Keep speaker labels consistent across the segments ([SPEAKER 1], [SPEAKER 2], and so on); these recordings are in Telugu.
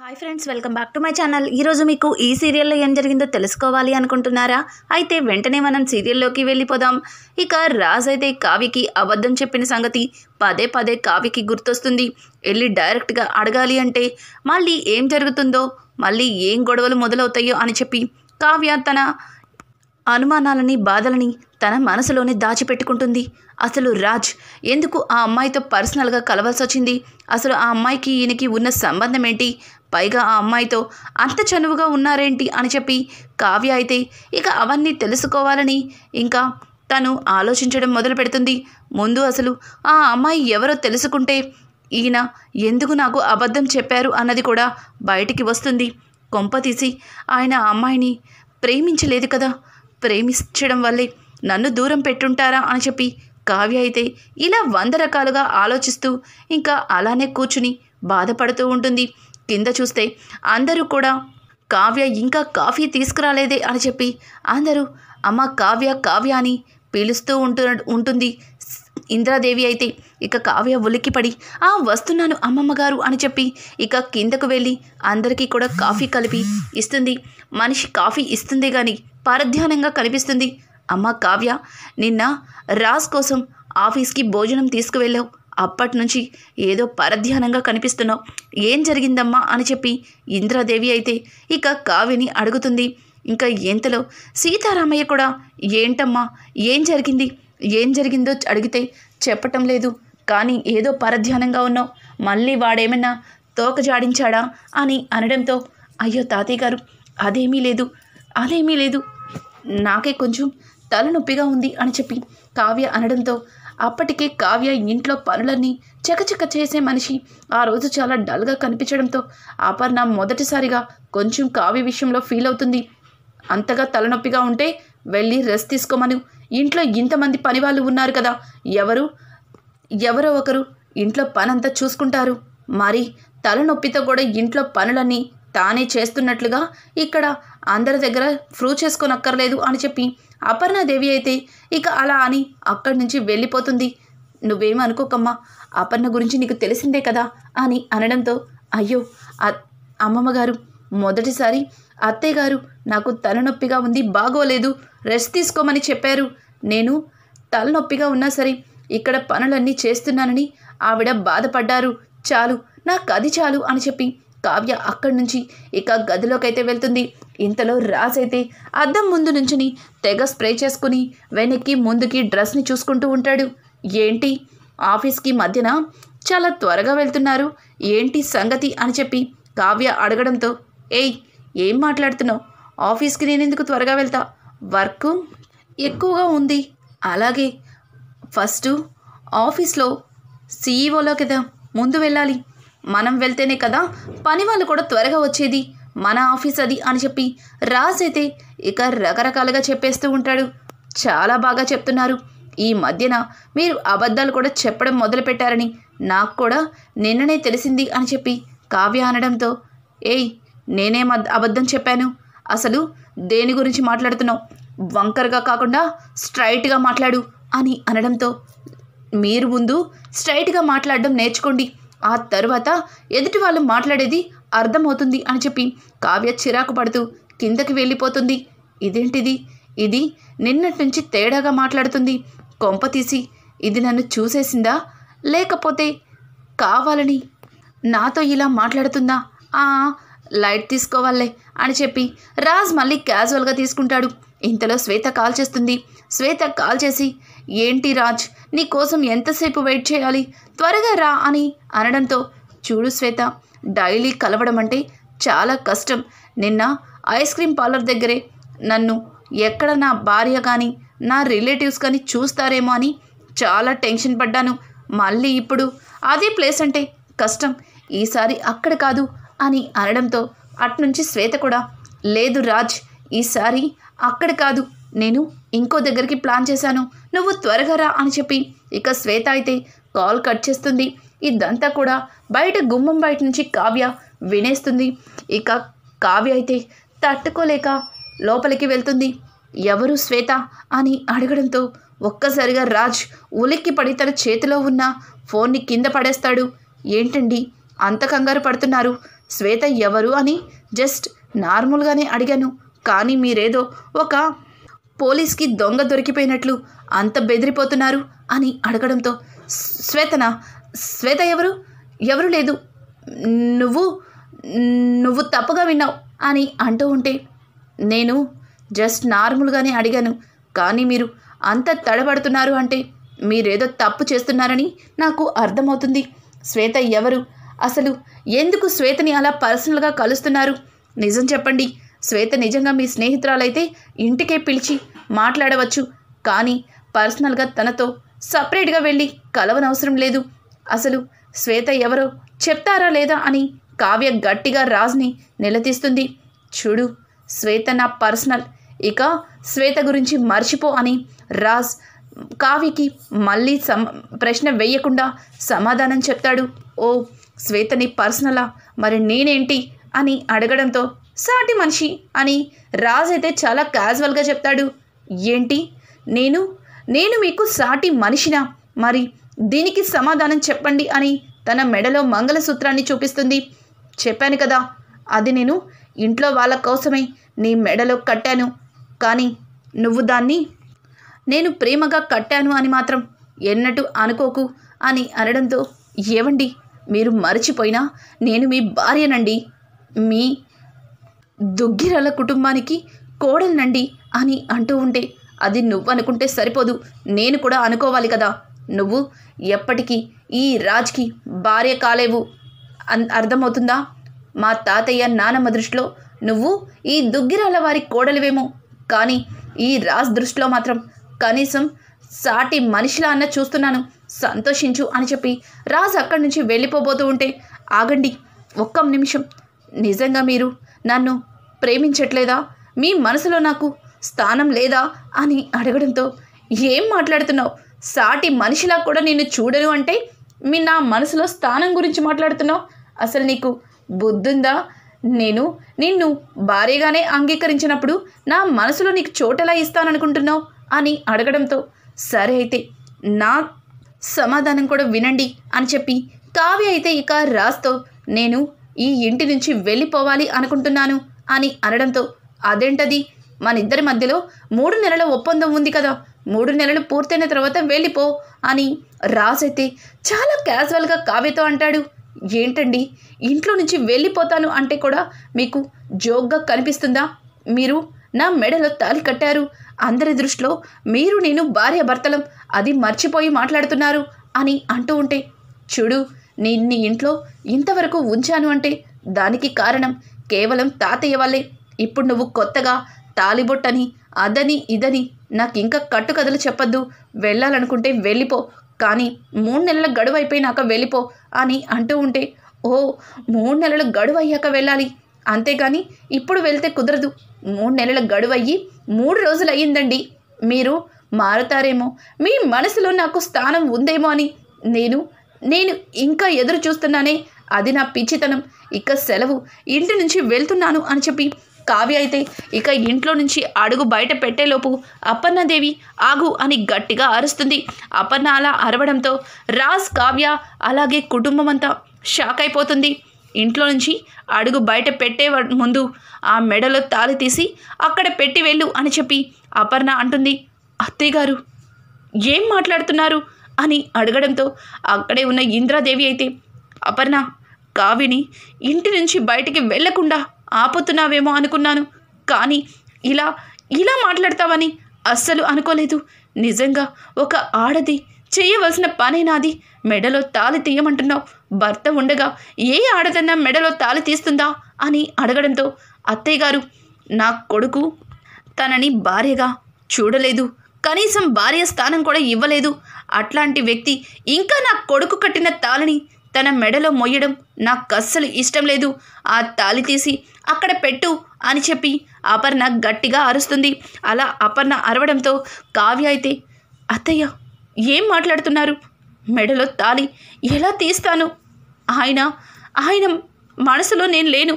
[SPEAKER 1] Hi friends, welcome back to my channel. ఈరోజు మీకు ఈ సీరియల్లో ఏం జరిగిందో తెలుసుకోవాలి అనుకుంటున్నారా? అయితే వెంటనే మనం సీరియల్లోకి వెళ్ళిపోదాం. ఇక రాజ్ అయితే కావ్యకి అబద్ధం చెప్పిన సంగతి పదే పదే కావ్యకి గుర్తొస్తుంది. వెళ్ళి డైరెక్ట్గా అడగాలి అంటే మళ్ళీ ఏం జరుగుతుందో, మళ్ళీ ఏం గొడవలు మొదలవుతాయో అని చెప్పి కావ్య తన అనుమానాలని, బాధలని తన మనసులోనే దాచిపెట్టుకుంటుంది. అసలు రాజ్ ఎందుకు ఆ అమ్మాయితో పర్సనల్గా కలవాల్సి వచ్చింది? అసలు ఆ అమ్మాయికి ఈయనకి ఉన్న సంబంధం ఏంటి? పైగా ఆ అమ్మాయితో అంత చనువుగా ఉన్నారేంటి అని చెప్పి కావ్య అయితే ఇక అవన్నీ తెలుసుకోవాలని ఇంకా తను ఆలోచించడం మొదలు పెడుతుంది. ముందు అసలు ఆ అమ్మాయి ఎవరో తెలుసుకుంటే ఈయన ఎందుకు నాకు అబద్ధం చెప్పారు అన్నది కూడా బయటికి వస్తుంది. కొంపతీసి ఆయన ఆ అమ్మాయిని ప్రేమించలేదు కదా, ప్రేమించడం వల్లే నన్ను దూరం పెట్టుంటారా అని చెప్పి కావ్య అయితే ఇలా 100 రకాలుగా ఆలోచిస్తూ ఇంకా అలానే కూర్చుని బాధపడుతూ ఉంటుంది. కింద చూస్తే అందరూ కూడా కావ్య ఇంకా కాఫీ తీసుకురాలేదే అని చెప్పి అందరూ అమ్మ కావ్య కావ్య అని పిలుస్తూ ఉంటుంది. ఇంద్రాదేవి అయితే ఇక కావ్య ఉలిక్కిపడి వస్తున్నాను అమ్మమ్మ గారు అని చెప్పి ఇక కిందకు వెళ్ళి అందరికీ కూడా కాఫీ కలిపి ఇస్తుంది. మనిషి కాఫీ ఇస్తుంది కానీ పరధ్యానంగా కనిపిస్తుంది. అమ్మ కావ్య, నిన్న రాజ్ కోసం ఆఫీస్కి భోజనం తీసుకువెళ్ళావు, అప్పటి నుంచి ఏదో పరధ్యానంగా కనిపిస్తున్నావు, ఏం జరిగిందమ్మా అని చెప్పి ఇంద్రాదేవి అయితే ఇక కావ్యని అడుగుతుంది. ఇంకా ఎంతలో సీతారామయ్య కూడా ఏంటమ్మా ఏం జరిగిందో అడిగితే చెప్పటం లేదు, కానీ ఏదో పరధ్యానంగా ఉన్నావు, మళ్ళీ వాడేమన్నా తోక జాడించాడా అని అనడంతో అయ్యో తాతయ్య గారు అదేమీ లేదు, నాకే కొంచెం తలనొప్పిగా ఉంది అని చెప్పి కావ్య అనడంతో అప్పటికే కావ్య ఇంట్లో పనులన్నీ చకచక చేసే మనిషి ఆ రోజు చాలా డల్గా కనిపించడంతో అపర్ణ మొదటిసారిగా కొంచెం కావ్య విషయంలో ఫీల్ అవుతుంది. అంతగా తలనొప్పిగా ఉంటే వెళ్ళి రెస్ట్ తీసుకోమను, ఇంట్లో ఇంతమంది పని వాళ్ళు ఉన్నారు కదా, ఎవరో ఒకరు ఇంట్లో పనంతా చూసుకుంటారు, మరి తలనొప్పితో కూడా ఇంట్లో పనులన్నీ తానే చేస్తున్నట్లుగా ఇక్కడ అందరి దగ్గర ప్రూవ్ చేసుకోనక్కర్లేదు అని చెప్పి అపర్ణాదేవి అయితే ఇక అలా అని అక్కడి నుంచి వెళ్ళిపోతుంది. నువ్వేమనుకోకమ్మా, అపర్ణ గురించి నీకు తెలిసిందే కదా అని అనడంతో అయ్యో అమ్మమ్మ గారు, మొదటిసారి అత్తయ్య గారు నాకు తలనొప్పిగా ఉంది, బాగోలేదు, రెస్ట్ తీసుకోమని చెప్పారు, నేను తలనొప్పిగా ఉన్నా సరే ఇక్కడ పనులన్నీ చేస్తున్నానని ఆవిడ బాధపడ్డారు, చాలు నాకు అది చాలు అని చెప్పి కావ్య అక్కడి నుంచి ఇక గదిలోకైతే వెళ్తుంది. ఇంతలో రాజ్ అయితే అద్దం ముందు నుంచుని తెగ స్ప్రే చేసుకుని వెనక్కి ముందుకి డ్రెస్ని చూసుకుంటూ ఉంటాడు. ఏంటి ఆఫీస్కి మధ్యన చాలా త్వరగా వెళ్తున్నారు, ఏంటి సంగతి అని చెప్పి కావ్య అడగడంతో ఏం మాట్లాడుతున్నావు, ఆఫీస్కి నేను ఎందుకు త్వరగా వెళ్తా, వర్క్ ఎక్కువగా ఉంది, అలాగే ఫస్ట్ ఆఫీస్లో సీఈఓలో కదా ముందు వెళ్ళాలి, మనం వెళ్తేనే కదా పని వాళ్ళు కూడా త్వరగా వచ్చేది, మన ఆఫీస్ అది అని చెప్పి రాజ్ అయితే ఇక రకరకాలుగా చెప్పేస్తూ ఉంటాడు. చాలా బాగా చెప్తున్నారు, ఈ మధ్యన మీరు అబద్ధాలు కూడా చెప్పడం మొదలుపెట్టారని నాకు కూడా నిన్ననే తెలిసింది అని చెప్పి కావ్య అనడంతో నేనేం అబద్ధం చెప్పాను, అసలు దేని గురించి మాట్లాడుతున్నావు, వంకరగా కాకుండా స్ట్రైట్గా మాట్లాడు అని అనడంతో మీరు ముందు స్ట్రైట్గా మాట్లాడడం నేర్చుకోండి, ఆ తర్వాత ఎదుటి వాళ్ళు మాట్లాడేది అర్థమవుతుంది అని చెప్పి కావ్య చిరాకు పడుతూ కిందకి వెళ్ళిపోతుంది. ఇదేంటిది, ఇది నిన్నటి నుంచి తేడాగా మాట్లాడుతుంది, కొంపతీసి ఇది నన్ను చూసేసిందా, లేకపోతే కావాలని నాతో ఇలా మాట్లాడుతుందా, లైట్ తీసుకోవాలే అని చెప్పి రాజ్ మళ్ళీ క్యాజువల్గా తీసుకుంటాడు. ఇంతలో శ్వేత కాల్ చేస్తుంది. శ్వేత కాల్ చేసి ఏంటి రాజ్, నీ కోసం ఎంతసేపు వెయిట్ చేయాలి, త్వరగా రా అని అనడంతో చూడు శ్వేత, డైలీ కలవడం అంటే చాలా కష్టం, నిన్న ఐస్ క్రీమ్ పార్లర్ దగ్గరే నన్ను ఎక్కడ నా భార్య కానీ నా రిలేటివ్స్ కానీ చూస్తారేమో అని చాలా టెన్షన్ పడ్డాను, మళ్ళీ ఇప్పుడు అదే ప్లేస్ అంటే కష్టం, ఈసారి అక్కడ కాదు అని అనడంతో అట్నుంచి శ్వేత కూడా లేదు రాజ్, ఈసారి అక్కడ కాదు, నేను ఇంకో దగ్గరికి ప్లాన్ చేశాను, నువ్వు త్వరగా రా అని చెప్పి ఇక శ్వేత అయితే కాల్ కట్ చేస్తుంది. ఇదంతా కూడా బయట గుమ్మం బయట నుంచి కావ్య వినేస్తుంది. ఇక కావ్య అయితే తట్టుకోలేక లోపలికి వెళ్తుంది. ఎవరు శ్వేత అని అడగడంతో ఒక్కసారిగా రాజ్ ఉలిక్కిపడి తన చేతిలో ఉన్న ఫోన్ని కింద పడేస్తాడు. ఏంటండి అంత కంగారు పడుతున్నారు, శ్వేత ఎవరు అని జస్ట్ నార్మల్గానే అడిగాను. కానీ మీరేదో ఒక పోలీస్కి దొంగ దొరికిపోయినట్లు అంత బెదిరిపోతున్నారు అని అడగడంతో శ్వేత ఎవరు లేదు, నువ్వు నువ్వు తప్పుగా విన్నావు అని అంటూ ఉంటే, నేను జస్ట్ నార్మల్గానే అడిగాను, కానీ మీరు అంత తడబడుతున్నారు అంటే మీరేదో తప్పు చేస్తున్నారని నాకు అర్థమవుతుంది. శ్వేత ఎవరు, అసలు ఎందుకు శ్వేతని అలా పర్సనల్గా కలుస్తున్నారు? నిజం చెప్పండి. శ్వేత నిజంగా మీ స్నేహితురాలైతే ఇంటికే పిలిచి మాట్లాడవచ్చు, కానీ పర్సనల్గా తనతో సపరేట్గా వెళ్ళి కలవనవసరం లేదు. అసలు శ్వేత ఎవరో చెప్తారా లేదా అని కావ్య గట్టిగా రాజ్ని నిలదీస్తుంది. చూడు, శ్వేత నా పర్సనల్, ఇక శ్వేత గురించి మర్చిపో అని రాజ్ కావ్యకి మళ్ళీ ప్రశ్న వేయకుండా సమాధానం చెప్తాడు. ఓ, శ్వేతని పర్సనలా, మరి నేనేంటి అని అడగడంతో సాటి మనిషి అని రాజ్ అయితే చాలా క్యాజువల్గా చెప్తాడు. ఏంటి, నేను మీకు సాటి మనిషినా? మరి దీనికి సమాధానం చెప్పండి అని తన మెడలో మంగళసూత్రాన్ని చూపిస్తుంది. చెప్పాను కదా, అది నేను ఇంట్లో వాళ్ళ కోసమే నీ మెడలో కట్టాను, కానీ నువ్వు దాన్ని నేను ప్రేమగా కట్టాను అని మాత్రం ఎన్నటూ అనుకోకు అని అనడంతో, ఏవండి మీరు మరచిపోయినా నేను మీ భార్యనండి, మీ దుగ్గిరాల కుటుంబానికి కోడలనండి అని అంటూ ఉంటే, అది నువ్వు అనుకుంటే సరిపోదు, నేను కూడా అనుకోవాలి కదా. నువ్వు ఎప్పటికీ ఈ రాజ్కి భార్య కాలేవు, అర్థమవుతుందా? మా తాతయ్య నానమ్మ దృష్టిలో నువ్వు ఈ దుగ్గిరాల వారి కోడలివేమో, కానీ ఈ రాజ్ దృష్టిలో మాత్రం కనీసం సాటి మనిషిలా అన్న చూస్తున్నాను, సంతోషించు అని చెప్పి రాజ్ అక్కడి నుంచి వెళ్ళిపోబోతూ ఉంటే, ఆగండి ఒక్క నిమిషం, నిజంగా మీరు నన్ను ప్రేమించట్లేదా? మీ మనసులో నాకు స్థానం లేదా అని అడగడంతో, ఏం మాట్లాడుతున్నావు? సాటి మనిషిలా కూడా నిన్ను చూడను అంటే నా మనసులో స్థానం గురించి మాట్లాడుతున్నావు? అసలు నీకు బుద్ధుందా? నేను నిన్ను భార్యగానే అంగీకరించినప్పుడు నా మనసులో నీకు చోటెలా ఇస్తాననుకుంటున్నావు అని అడగడంతో, సరే అయితే నా సమాధానం కూడా వినండి అని చెప్పి కావ్య అయితే ఇక రాజ్తో, నేను ఈ ఇంటి నుంచి వెళ్ళిపోవాలి అనుకుంటున్నాను అని అనడంతో, అదేంటది, మన ఇద్దరి మధ్యలో 3 నెలల ఒప్పందం ఉంది కదా, 3 నెలలు పూర్తయిన తర్వాత వెళ్ళిపో అని రాజ్ అయితే చాలా క్యాజువల్గా కావ్యతో అంటాడు. ఏంటండి, ఇంట్లో నుంచి వెళ్ళిపోతాను అంటే కూడా మీకు జోక్గా కనిపిస్తుందా? మీరు నా మెడలో తాళి కట్టారు, అందరి దృష్టిలో మీరు నేను భార్య భర్తలం, అది మర్చిపోయి మాట్లాడుతున్నారు అని అంటూ ఉంటే, చూడు, నీ ఇంట్లో ఇంతవరకు ఉంచాను అంటే దానికి కారణం కేవలం తాతయ్య వల్లే. ఇప్పుడు నువ్వు కొత్తగా తాలిబొట్టని అదని ఇదని నాకు ఇంకా కట్టుకథలు చెప్పొద్దు, వెళ్ళాలనుకుంటే వెళ్ళిపో, కానీ 3 నెలల గడువు అయిపోయినాక వెళ్ళిపో అని అంటూ ఉంటే, ఓ 3 నెలల గడువు అయ్యాక వెళ్ళాలి, అంతేగాని ఇప్పుడు వెళ్తే కుదరదు. 3 నెలల గడువు అయ్యి 3 రోజులు అయ్యిందండి, మీరు మారుతారేమో, మీ మనసులో నాకు స్థానం ఉందేమో అని నేను ఇంకా ఎదురు చూస్తున్నానే, అది నా పిచ్చితనం. ఇక సెలవు, ఇంటి నుంచి వెళ్తున్నాను అని చెప్పి కావ్య అయితే ఇక ఇంట్లో నుంచి అడుగు బయట పెట్టేలోపు అపర్ణాదేవి ఆగు అని గట్టిగా అరుస్తుంది. అపర్ణ అలా అరవడంతో రాజ్, కావ్య అలాగే కుటుంబం అంతా షాక్ అయిపోతుంది. ఇంట్లో నుంచి అడుగు బయట పెట్టే ముందు ఆ మెడలో తాళి తీసి అక్కడ పెట్టి వెళ్ళు అని చెప్పి అపర్ణ అంటుంది. అత్తయ్య గారు ఏం మాట్లాడుతున్నారు అని అడగడంతో అక్కడే ఉన్న ఇంద్రాదేవి అయితే, అపర్ణ, కావ్యని ఇంటి నుంచి బయటికి వెళ్లకుండా ఆపుతున్నావేమో అనుకున్నాను, కానీ ఇలా మాట్లాడతావని అస్సలు అనుకోలేదు. నిజంగా ఒక ఆడది చేయవలసిన పనే నాది, మెడలో తాళి తీయమంటున్నావు, భర్త ఉండగా ఏ ఆడదన్నా మెడలో తాళి తీస్తుందా అని అడగడంతో, అత్తయ్య గారు, నా కొడుకు తనని భార్యగా చూడలేదు, కనీసం భార్య స్థానం కూడా ఇవ్వలేదు, అట్లాంటి వ్యక్తి ఇంకా నా కొడుకు కట్టిన తాళిని తన మెడలో మొయ్యడం నాకు అస్సలు ఇష్టం లేదు, ఆ తాళి తీసి అక్కడ పెట్టు అని చెప్పి అపర్ణ గట్టిగా అరుస్తుంది. అలా అపర్ణ అరవడంతో కావ్య అయితే, అత్తయ్య ఏం మాట్లాడుతున్నారు, మెడలో తాళి ఎలా తీస్తాను, ఆయన మనసులో నేను లేను,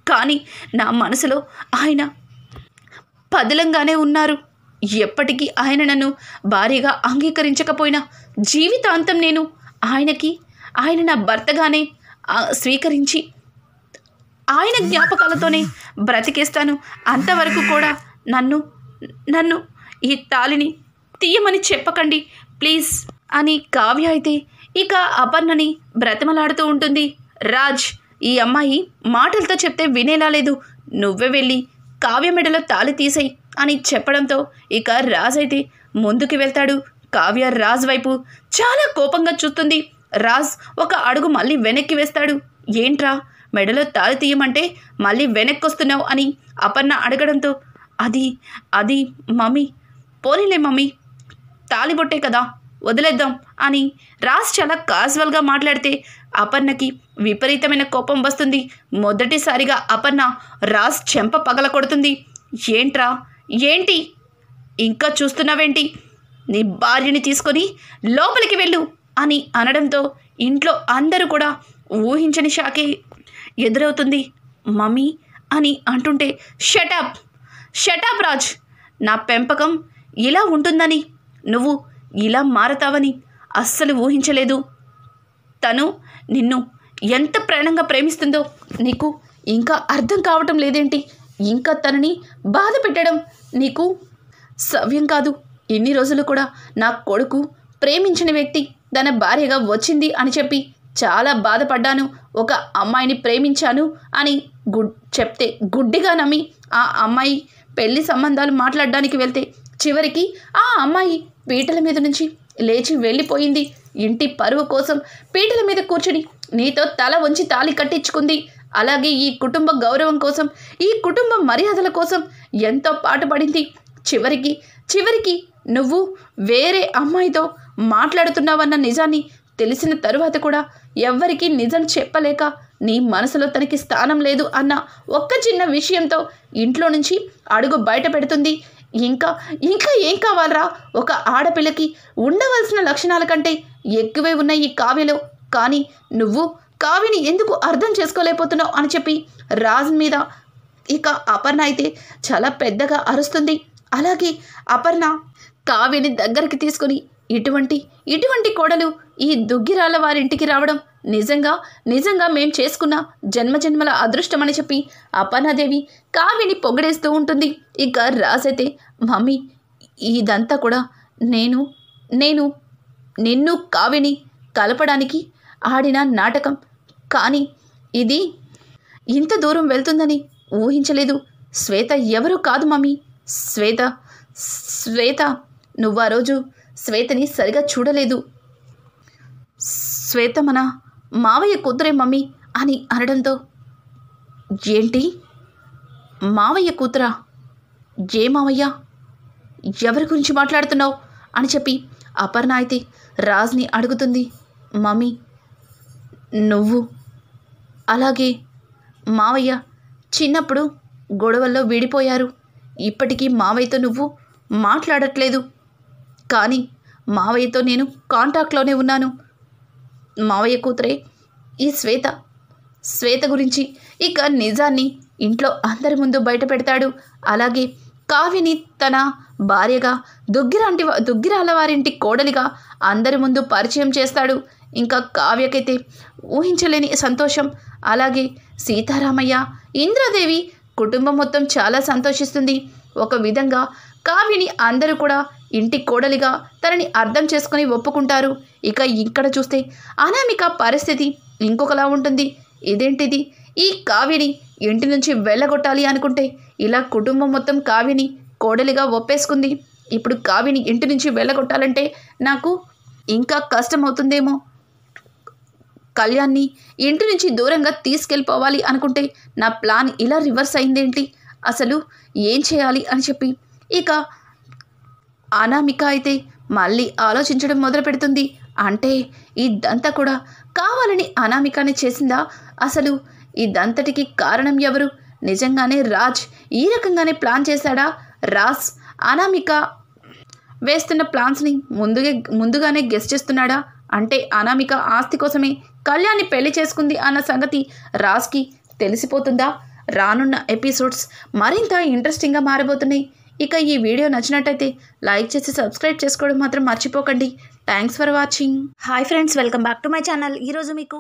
[SPEAKER 1] కానీ నా మనసులో ఆయన పదిలంగానే ఉన్నారు, ఎప్పటికీ ఆయన నన్ను భార్యగా అంగీకరించకపోయినా జీవితాంతం నేను ఆయన నా భర్తగానే స్వీకరించి ఆయన జ్ఞాపకాలతోనే బ్రతికేస్తాను. అంతవరకు కూడా నన్ను నన్ను ఈ తాళిని తీయమని చెప్పకండి ప్లీజ్ అని కావ్య అయితే ఇక అపర్ణని బ్రతిమలాడుతూ ఉంటుంది. రాజ్, ఈ అమ్మాయి మాటలతో చెప్తే వినేలా లేదు, నువ్వే వెళ్ళి కావ్య మెడలో తాళి తీసేయి అని చెప్పడంతో ఇక రాజ్ అయితే ముందుకు వెళ్తాడు. కావ్య రాజ్ వైపు చాలా కోపంగా చూస్తుంది. రాజ్ ఒక అడుగు మళ్ళీ వెనక్కి వేస్తాడు. ఏంట్రా, మెడలో తాళి తీయమంటే మళ్ళీ వెనక్కొస్తున్నావు అని అపర్ణ అడగడంతో అది మమ్మీ, పోనీలే మమ్మీ, తాళిబొట్టే కదా, వదిలేద్దాం అని రాజ్ చాలా క్యాజువల్గా మాట్లాడితే అపర్ణకి విపరీతమైన కోపం వస్తుంది. మొదటిసారిగా అపర్ణ రాజ్ చెంప పగల కొడుతుంది. ఏంట్రా, ఏంటి ఇంకా చూస్తున్నావేంటి, నీ భార్యని తీసుకొని లోపలికి వెళ్ళు అని అనడంతో ఇంట్లో అందరూ కూడా ఊహించని షాకే ఎదురవుతుంది. మమ్మీ అని అంటుంటే షటప్ రాజ్, నా పెంపకం ఇలా ఉంటుందని, నువ్వు ఇలా మారతావని అస్సలు ఊహించలేదు. తను నిన్ను ఎంత ప్రాణంగా ప్రేమిస్తుందో నీకు ఇంకా అర్థం కావటం లేదేంటి? ఇంకా తనని బాధ పెట్టడం నీకు సవ్యం కాదు. ఇన్ని రోజులు కూడా నా కొడుకు ప్రేమించిన వ్యక్తి తన భార్యగా వచ్చింది అని చెప్పి చాలా బాధపడ్డాను. ఒక అమ్మాయిని ప్రేమించాను అని చెప్తే గుడ్డిగా నమ్మి ఆ అమ్మాయి పెళ్లి సంబంధాలు మాట్లాడడానికి వెళ్తే చివరికి ఆ అమ్మాయి పీటల మీద నుంచి లేచి వెళ్ళిపోయింది. ఇంటి పరువు కోసం పీటల మీద కూర్చుని నీతో తల వంచి తాళి కట్టించుకుంది. అలాగే ఈ కుటుంబ గౌరవం కోసం, ఈ కుటుంబ మర్యాదల కోసం ఎంతో పాటుపడింది. చివరికి నువ్వు వేరే అమ్మాయితో మాట్లాడుతున్నావన్న నిజాన్ని తెలిసిన తరువాత కూడా ఎవ్వరికీ నిజం చెప్పలేక నీ మనసులో తనకి స్థానం లేదు అన్న ఒక్క చిన్న విషయంతో ఇంట్లో నుంచి అడుగు బయట పెడుతుంది. ఇంకా ఏం కావాలరా? ఒక ఆడపిల్లకి ఉండవలసిన లక్షణాల కంటే ఎక్కువే ఉన్నాయి ఈ కావ్యలో. కానీ నువ్వు కావ్యని ఎందుకు అర్థం చేసుకోలేకపోతున్నావు అని చెప్పి రాజ్ మీద ఇక అపర్ణ అయితే చాలా పెద్దగా అరుస్తుంది. అలాగే అపర్ణ కావ్యని దగ్గరికి తీసుకుని ఇటువంటి కోడలు ఈ దుగ్గిరాల వారింటికి రావడం నిజంగా మేం చేసుకున్న జన్మజన్మల అదృష్టం అని చెప్పి అపర్ణాదేవి కావ్యని పొగడేస్తూ ఉంటుంది. ఇక రాజైతే మమ్మీ, ఇదంతా కూడా నేను నిన్ను కావ్యని కలపడానికి ఆడిన నాటకం, కానీ ఇది ఇంత దూరం వెళ్తుందని ఊహించలేదు. శ్వేత ఎవరు కాదు మమ్మీ, శ్వేత నువ్వు ఆ రోజు శ్వేతని సరిగా చూడలేదు. శ్వేత మన మావయ్య కూతురే మమ్మీ అని అనడంతో, ఏంటి మావయ్య కూతురా? ఏ మావయ్య? ఎవరి గురించి మాట్లాడుతున్నావు అని చెప్పి అపర్ణ అయితే రాజ్ని అడుగుతుంది. మమ్మీ, నువ్వు అలాగే మావయ్య చిన్నప్పుడు గొడవల్లో విడిపోయారు. ఇప్పటికీ మావయ్యతో నువ్వు మాట్లాడట్లేదు, కానీ మావయ్యతో నేను కాంటాక్ట్లోనే ఉన్నాను. మావయ్య కూతురే ఈ శ్వేత గురించి ఇక నిజాన్ని ఇంట్లో అందరి ముందు బయట పెడతాడు. అలాగే కావ్యని తన భార్యగా దుగ్గిరాల వారింటి కోడలిగా అందరి ముందు పరిచయం చేస్తాడు. ఇంకా కావ్యకైతే ఊహించలేని సంతోషం. అలాగే సీతారామయ్య, ఇంద్రాదేవి కుటుంబం మొత్తం చాలా సంతోషిస్తుంది. ఒక విధంగా కావ్యని అందరూ కూడా ఇంటి కోడలిగా తనని అర్థం చేసుకుని ఒప్పుకుంటారు. ఇక ఇక్కడ చూస్తే అనామిక పరిస్థితి ఇంకొకలా ఉంటుంది. ఇదేంటిది, ఈ కావ్యని ఇంటి నుంచి వెళ్ళగొట్టాలి అనుకుంటే ఇలా కుటుంబం మొత్తం కావ్యని కోడలిగా ఒప్పేసుకుంది. ఇప్పుడు కావ్యని ఇంటి నుంచి వెళ్ళగొట్టాలంటే నాకు ఇంకా కష్టమవుతుందేమో. కళ్యాణ్ని ఇంటి నుంచి దూరంగా తీసుకెళ్ళిపోవాలి అనుకుంటే నా ప్లాన్ ఇలా రివర్స్ అయిందేంటి, అసలు ఏం చేయాలి అని చెప్పి ఇక అనామిక అయితే మళ్ళీ ఆలోచించడం మొదలు పెడుతుంది. అంటే ఇదంతా కూడా కావాలని అనామికనే చేసిందా? అసలు ఇదంతటికి కారణం ఎవరు? నిజంగానే రాజ్ ఈ రకంగానే ప్లాన్ చేశాడా? రాజ్ అనామిక వేస్తున్న ప్లాన్స్ని ముందుగానే గెస్ చేస్తున్నాడా? అంటే అనామిక ఆస్తి కోసమే కళ్యాణ్ని పెళ్లి చేసుకుంది అన్న సంగతి రాజ్కి తెలిసిపోతుందా? రానున్న ఎపిసోడ్స్ మరింత ఇంట్రెస్టింగ్గా మారబోతున్నాయి. ఇక ఈ వీడియో నచ్చినట్టయితే లైక్ చేసి సబ్స్క్రైబ్ చేసుకోవడం మాత్రం మర్చిపోకండి. Thanks for watching. Hi friends, welcome back to my channel. ఈరోజు మీకు